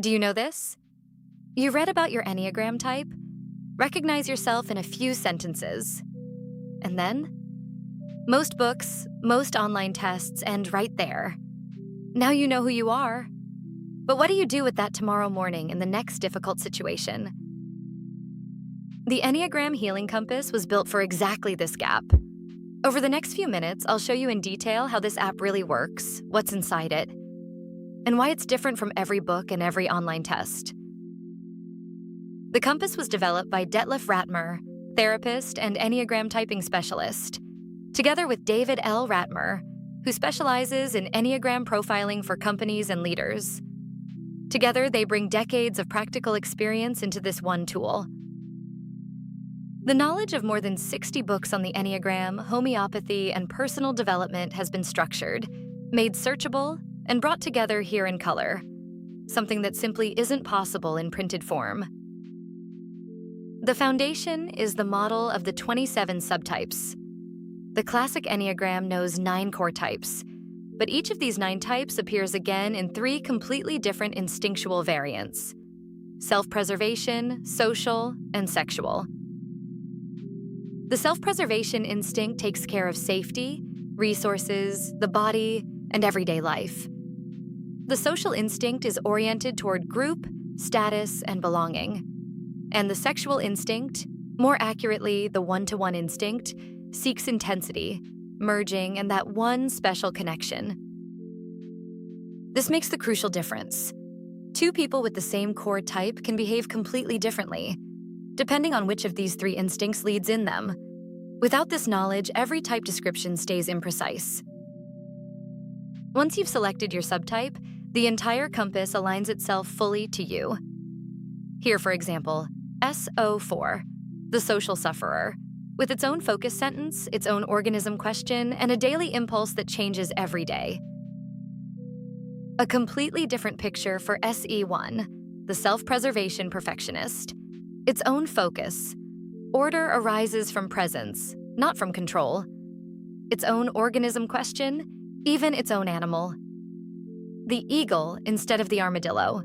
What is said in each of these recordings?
Do you know this? You read about your Enneagram type, recognize yourself in a few sentences, and then? Most books, most online tests end right there. Now you know who you are. But what do you do with that tomorrow morning in the next difficult situation? The Enneagram Healing Compass was built for exactly this gap. Over the next few minutes, I'll show you in detail how this app really works, what's inside it, and why it's different from every book and every online test. The Compass was developed by Detlef Ratmer, therapist and Enneagram typing specialist, together with David L. Ratmer, who specializes in Enneagram profiling for companies and leaders. Together, they bring decades of practical experience into this one tool. The knowledge of more than 60 books on the Enneagram, homeopathy, and personal development has been structured, made searchable, and brought together here in color, something that simply isn't possible in printed form. The foundation is the model of the 27 subtypes. The classic Enneagram knows 9 core types, but each of these 9 types appears again in 3 completely different instinctual variants: self-preservation, social, and sexual. The self-preservation instinct takes care of safety, resources, the body, and everyday life. The social instinct is oriented toward group, status, and belonging. And the sexual instinct, more accurately, the one-to-one instinct, seeks intensity, merging, and that one special connection. This makes the crucial difference. 2 people with the same core type can behave completely differently, depending on which of these 3 instincts leads in them. Without this knowledge, every type description stays imprecise. Once you've selected your subtype, the entire compass aligns itself fully to you. Here, for example, SO4, the social sufferer, with its own focus sentence, its own organism question, and a daily impulse that changes every day. A completely different picture for SE1, the self-preservation perfectionist. Its own focus. Order arises from presence, not from control. Its own organism question, even its own animal. The eagle instead of the armadillo.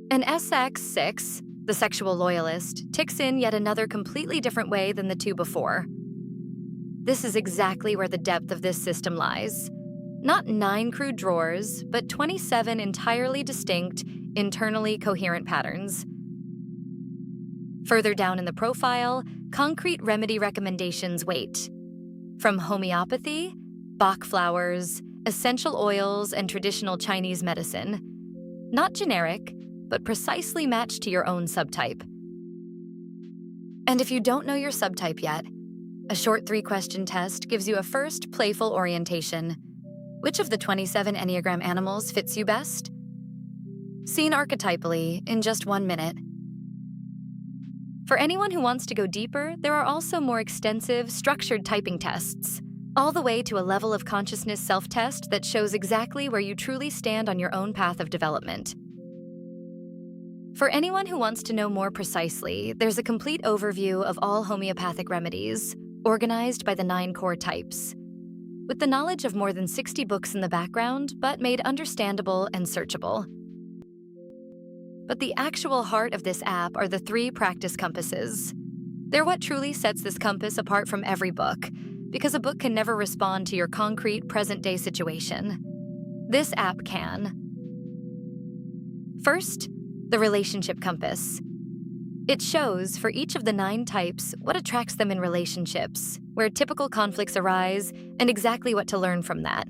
An SX6, the sexual loyalist, ticks in yet another completely different way than the 2 before. This is exactly where the depth of this system lies. Not 9 crude drawers, but 27 entirely distinct, internally coherent patterns. Further down in the profile, concrete remedy recommendations wait. From homeopathy, Bach flowers, essential oils, and traditional Chinese medicine. Not generic, but precisely matched to your own subtype. And if you don't know your subtype yet, a short 3-question test gives you a first playful orientation. Which of the 27 Enneagram animals fits you best? Seen archetypally in just 1 minute. For anyone who wants to go deeper, there are also more extensive, structured typing tests, all the way to a level of consciousness self-test that shows exactly where you truly stand on your own path of development. For anyone who wants to know more precisely, there's a complete overview of all homeopathic remedies, organized by the 9 core types, with the knowledge of more than 60 books in the background, but made understandable and searchable. But the actual heart of this app are the 3 practice compasses. They're what truly sets this compass apart from every book, because a book can never respond to your concrete, present-day situation. This app can. First, the relationship compass. It shows, for each of the 9 types, what attracts them in relationships, where typical conflicts arise, and exactly what to learn from that.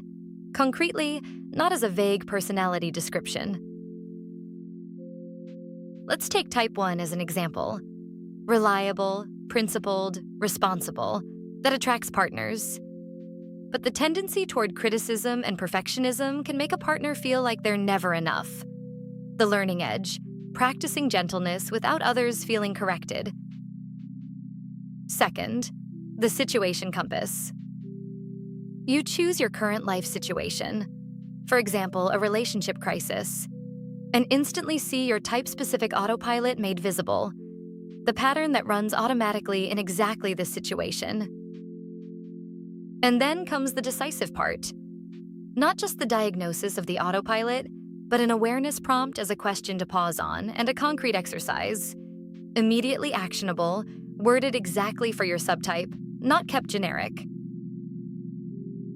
Concretely, not as a vague personality description. Let's take type 1 as an example. Reliable, principled, responsible, that attracts partners. But the tendency toward criticism and perfectionism can make a partner feel like they're never enough. The learning edge, practicing gentleness without others feeling corrected. Second, the situation compass. You choose your current life situation, for example, a relationship crisis, and instantly see your type-specific autopilot made visible, the pattern that runs automatically in exactly this situation. And then comes the decisive part. Not just the diagnosis of the autopilot, but an awareness prompt as a question to pause on and a concrete exercise. Immediately actionable, worded exactly for your subtype, not kept generic.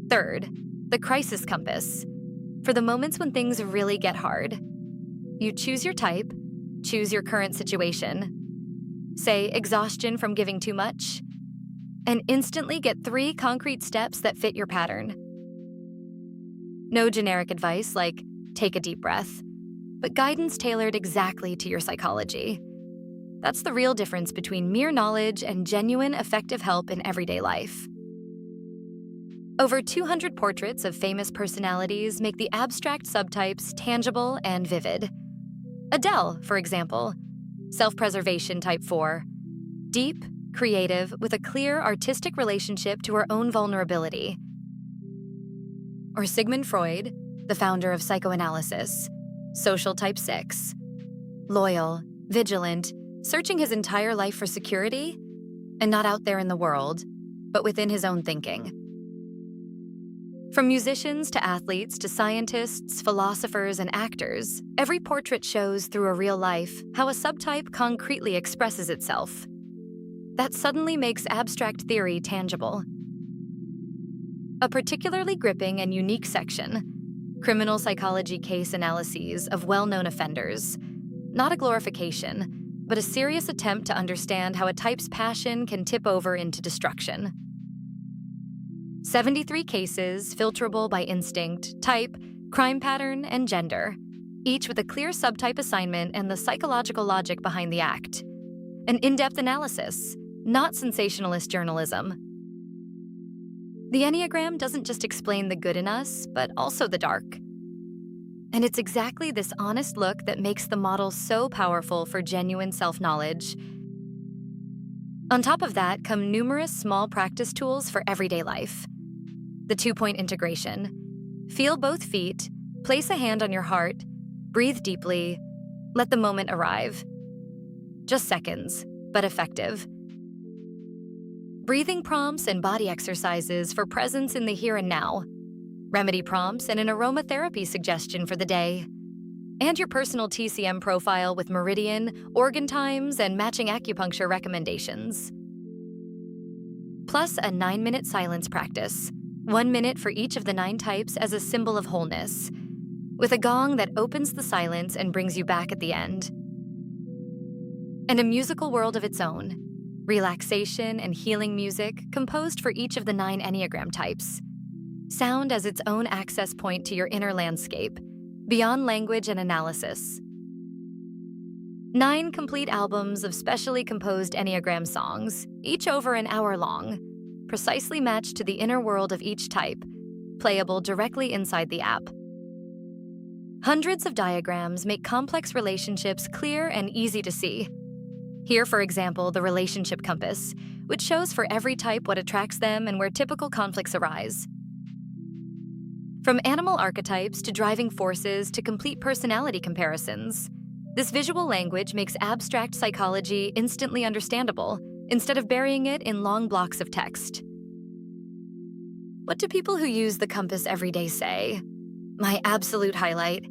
Third, the crisis compass. For the moments when things really get hard, you choose your type, choose your current situation, say exhaustion from giving too much, and instantly get 3 concrete steps that fit your pattern. No generic advice like take a deep breath, but guidance tailored exactly to your psychology. That's the real difference between mere knowledge and genuine, effective help in everyday life. Over 200 portraits of famous personalities make the abstract subtypes tangible and vivid. Adele, for example, self-preservation type 4, deep, creative, with a clear artistic relationship to her own vulnerability. Or Sigmund Freud, the founder of psychoanalysis, social type 6, loyal, vigilant, searching his entire life for security, and not out there in the world, but within his own thinking. From musicians to athletes to scientists, philosophers, and actors, every portrait shows through a real life how a subtype concretely expresses itself. That suddenly makes abstract theory tangible. A particularly gripping and unique section, criminal psychology case analyses of well-known offenders. Not a glorification, but a serious attempt to understand how a type's passion can tip over into destruction. 73 cases, filterable by instinct, type, crime pattern, and gender, each with a clear subtype assignment and the psychological logic behind the act. An in-depth analysis, not sensationalist journalism. The Enneagram doesn't just explain the good in us, but also the dark. And it's exactly this honest look that makes the model so powerful for genuine self-knowledge. On top of that come numerous small practice tools for everyday life. The 2-point integration. Feel both feet, place a hand on your heart, breathe deeply, let the moment arrive. Just seconds, but effective. Breathing prompts and body exercises for presence in the here and now. Remedy prompts and an aromatherapy suggestion for the day. And your personal TCM profile with meridian, organ times, and matching acupuncture recommendations. Plus a 9-minute silence practice, 1 minute for each of the 9 types as a symbol of wholeness, with a gong that opens the silence and brings you back at the end. And a musical world of its own, relaxation and healing music composed for each of the 9 Enneagram types. Sound as its own access point to your inner landscape, beyond language and analysis. 9 complete albums of specially composed Enneagram songs, each over an hour long, precisely matched to the inner world of each type, playable directly inside the app. Hundreds of diagrams make complex relationships clear and easy to see. Here, for example, the relationship compass, which shows for every type what attracts them and where typical conflicts arise. From animal archetypes to driving forces to complete personality comparisons, this visual language makes abstract psychology instantly understandable instead of burying it in long blocks of text. What do people who use the compass every day say? My absolute highlight.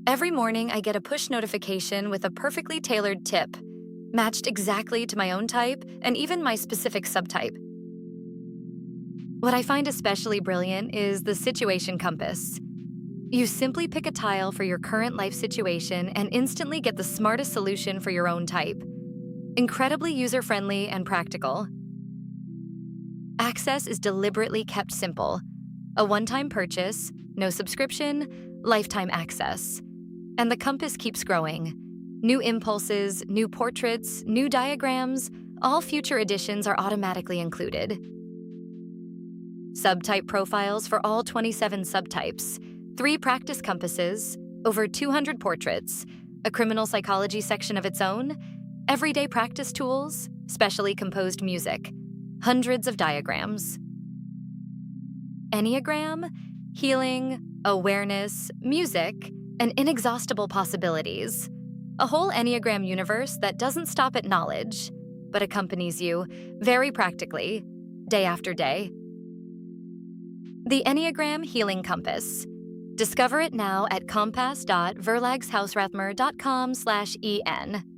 Every morning, I get a push notification with a perfectly tailored tip, matched exactly to my own type and even my specific subtype. What I find especially brilliant is the situation compass. You simply pick a tile for your current life situation and instantly get the smartest solution for your own type. Incredibly user-friendly and practical. Access is deliberately kept simple. A one-time purchase, no subscription, lifetime access. And the compass keeps growing. New impulses, new portraits, new diagrams, all future editions are automatically included. Subtype profiles for all 27 subtypes, 3 practice compasses, over 200 portraits, a criminal psychology section of its own, everyday practice tools, specially composed music, hundreds of diagrams. Enneagram, healing, awareness, music, and inexhaustible possibilities. A whole Enneagram universe that doesn't stop at knowledge, but accompanies you, very practically, day after day. The Enneagram Healing Compass. Discover it now at compass.verlagshausrathmer.com/en.